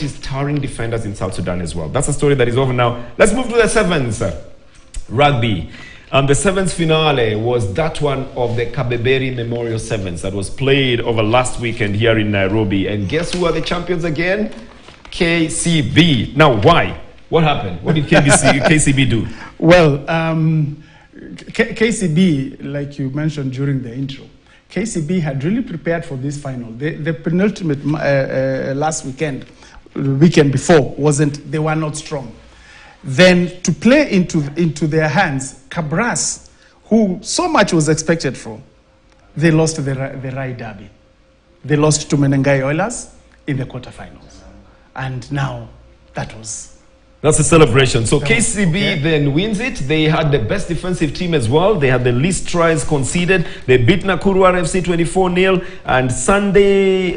is towering defenders in South Sudan as well. That's a story that is over now. Let's move to the sevens. Rugby. The sevens finale was that one of the Kabeberi Memorial Sevens that was played over last weekend here in Nairobi. And guess who are the champions again? KCB. Now, why? What happened? What did KCB do? Well, KCB, like you mentioned during the intro, KCB had really prepared for this final. The penultimate last weekend before, they were not strong. Then to play into their hands, Kabras, who so much was expected from, they lost the Rai Derby. They lost to Menengai Oilers in the quarterfinals. And now that's a celebration. So KCB then wins it. They had the best defensive team as well. They had the least tries conceded. They beat Nakuru RFC 24-0. And Sunday,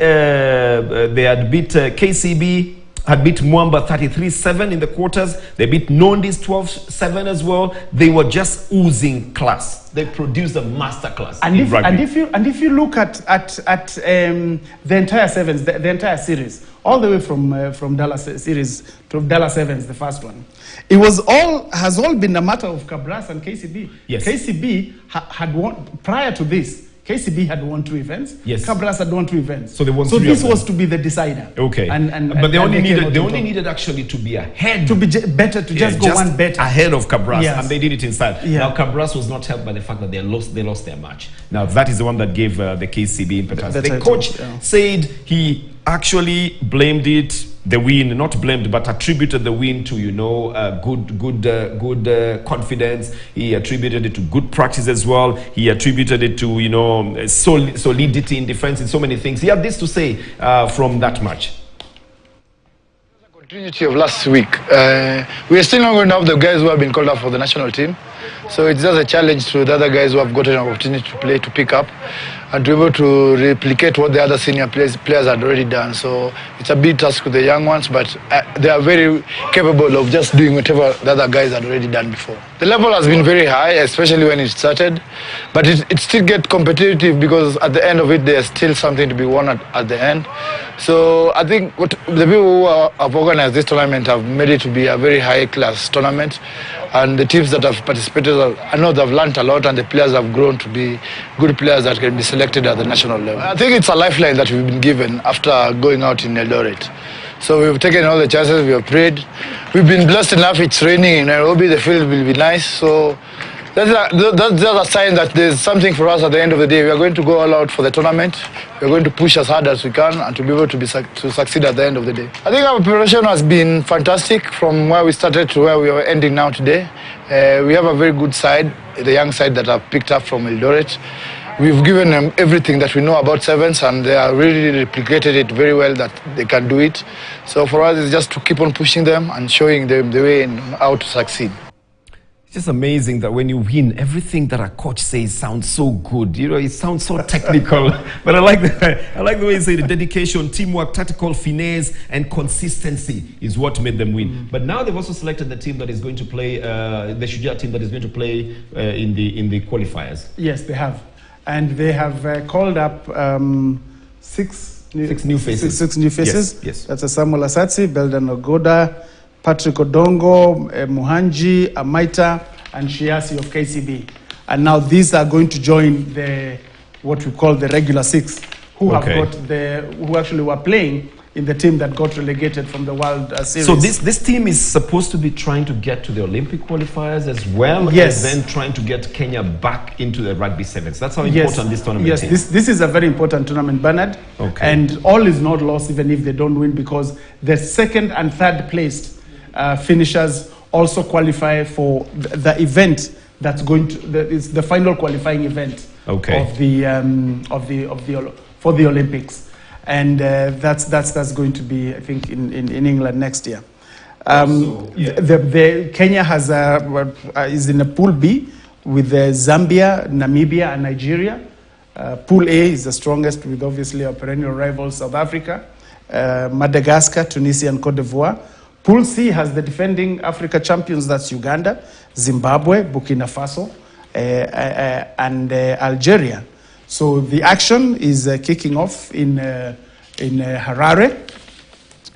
they had beat KCB, had beat Mwamba 33-7 in the quarters. They beat Nondis 12-7 as well. They were just oozing class. They produced a master class in rugby. And if you look at the entire sevens, the entire series, all the way from Dallas series to Dallas Sevens, the first one, has all been a matter of Kabras and KCB. Yes. KCB had won prior to this. KCB had won 2 events. Yes. Kabras had won 2 events. So they won 3 So this was to be the decider. Okay. But they only needed actually to be ahead. To be better, to just go one better. Ahead of Kabras. Yes. And they did it inside. Yeah. Now Kabras was not helped by the fact that they lost their match. Now that is the one that gave the KCB impetus. The coach said he actually blamed it, the win, not blamed, but attributed the win to, good confidence. He attributed it to good practice as well. He attributed it to, solidity in defense and so many things. He had this to say from that match. Continuity of last week. We are still not going to have the guys who have been called up for the national team. So it's just a challenge to the other guys who have gotten an opportunity to play, to pick up, and to be able to replicate what the other senior players had already done. So it's a big task with the young ones, but they are very capable of just doing whatever the other guys had already done before. The level has been very high, especially when it started, but it still gets competitive because at the end of it, there's still something to be won at the end. So I think what the people who have organized this tournament have made it to be a very high-class tournament, and the teams that have participated, I know they've learned a lot, and the players have grown to be good players that can be selected at the national level. I think it's a lifeline that we've been given after going out in Eldoret. So we've taken all the chances, we have prayed. We've been blessed enough, it's raining in Nairobi, the field will be nice. So that's a sign that there's something for us at the end of the day. We are going to go all out for the tournament. We are going to push as hard as we can and to be able to succeed at the end of the day. I think our preparation has been fantastic from where we started to where we are ending now today. We have a very good side, the young side that I've picked up from Eldoret. We've given them everything that we know about sevens, and they are really replicated it very well that they can do it. So for us, it's just to keep on pushing them and showing them the way and how to succeed. It's just amazing that when you win, everything that a coach says sounds so good. It sounds so technical. But I like the way you say the dedication, teamwork, tactical finesse, and consistency is what made them win. But now they've also selected the team that is going to play, the Shujaa team that is going to play in the qualifiers. Yes, they have. And they have called up six new faces. Six new faces. Yes. That's a Samuel Asatsi, Beldan Ogoda, Patrick Odongo, Muhanji, Amaita, and Shiasi of KCB. And now these are going to join what we call the regular 6, who actually were playing in the team that got relegated from the World Series. So this team is supposed to be trying to get to the Olympic qualifiers as well, yes, and then trying to get Kenya back into the rugby sevens. That's how important this tournament is. Yes, this is a very important tournament, Bernard. Okay. And all is not lost even if they don't win, because the second and third placed finishers also qualify for the event that's going to it's the final qualifying event of for the Olympics. And that's going to be, I think, in England next year. Kenya is in a Pool B with Zambia, Namibia, and Nigeria. Pool A is the strongest, with obviously our perennial rivals South Africa, Madagascar, Tunisia, and Cote d'Ivoire. Pool C has the defending Africa champions, that's Uganda, Zimbabwe, Burkina Faso, and Algeria. So the action is kicking off in Harare,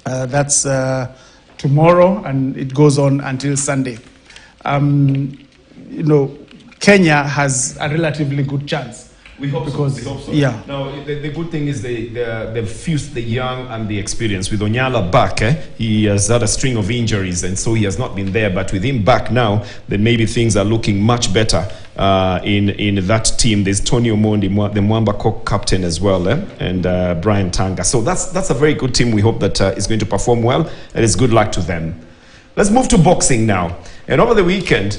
That's tomorrow, and it goes on until Sunday. You know, Kenya has a relatively good chance. We hope because, so. We hope so. Yeah. Now, the good thing is they've fused the young and the experience. With Onyala back, he has had a string of injuries, and so he has not been there. But with him back now, then maybe things are looking much better in that team. There's Tony Omondi, the Mwamba Cock captain as well, and Brian Tanga. So that's a very good team. We hope that is going to perform well, and it's good luck to them. Let's move to boxing now. And over the weekend,